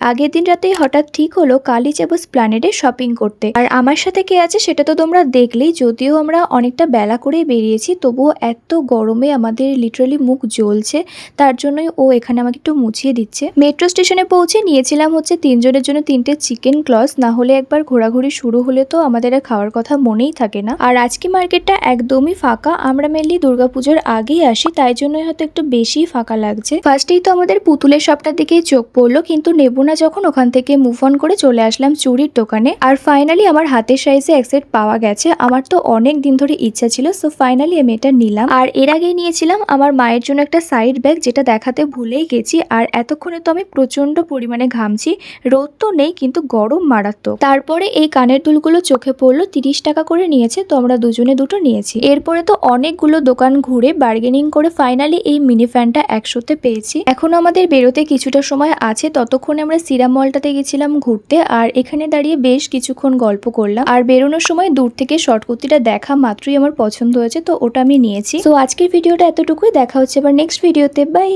আগের দিন রাতেই হঠাৎ ঠিক হলো কালই যাবো স্প্ল্যানেডে শপিং করতে। আর আমার সাথে কে আছে সেটা তো তোমরা দেখলেই, যদিও আমরা অনেকটা বেলা করেই বেরিয়েছি, তবুও এত গরমে আমাদের লিটারালি মুখ জ্বলছে। তার জন্যই ও এখানে আমাকে একটু মুছিয়ে দিচ্ছে। মেট্রো স্টেশনে পৌঁছে নিয়েছিলাম হচ্ছে 3 জনের জন্য 3টে চিকেন ক্লস, না হলে একবার ঘোরাঘুরি শুরু হলে তো আমাদের আর খাওয়ার কথা মনেই থাকে না। আর আজকে মার্কেটটা একদমই ফাঁকা, আমরা মেনলি দুর্গাপুজোর আগেই আসি, তাই জন্যই হয়তো একটু বেশি ফাঁকা লাগছে। ফার্স্টেই তো আমাদের পুতুলের শপটার দিকেই চোখ পড়লো, কিন্তু নেবো না যখন ওখান থেকে মুভ অন করে চলে আসলাম চুড়ির দোকানে। আর ফাইনালি আমার হাতের সাইজে এক সেট পাওয়া গেছে। আমার তো অনেক দিন ধরে ইচ্ছা ছিল, সো ফাইনালি আমি এটা নিলাম। আর এর আগেই নিয়েছিলাম আমার মায়ের জন্য একটা সাইড ব্যাগ, যেটা দেখাতে ভুলেই গেছি। আর এতক্ষণে তো আমি প্রচন্ড পরিমাণে ঘামছি, রোদ তো নেই কিন্তু গরম মারাত্মক। তারপরে এই কানের দুলগুলো চোখে পড়লো, 30 টাকা করে নিয়েছে, তো আমরা দুজনে দুটো নিয়েছি। এরপরে তো অনেকগুলো দোকান ঘুরে বার্গেনিং করে ফাইনালি এই মিনি ফ্যানটা 100-তে পেয়েছি। এখনো আমাদের বেরোতে কিছুটা সময় আছে, ততক্ষণে আমরা সিরাম মলটাতে গেছিলাম ঘুরতে, আর এখানে দাঁড়িয়ে বেশ কিছুক্ষণ গল্প করলাম। আর বেরোনোর সময় দূর থেকে শর্ট কুর্তিটা দেখা মাত্রই আমার পছন্দ হয়েছে, তো ওটা আমি নিয়েছি। তো আজকের ভিডিওটা এতটুকুই, দেখা হচ্ছে আবার নেক্সট ভিডিওতে, বাই।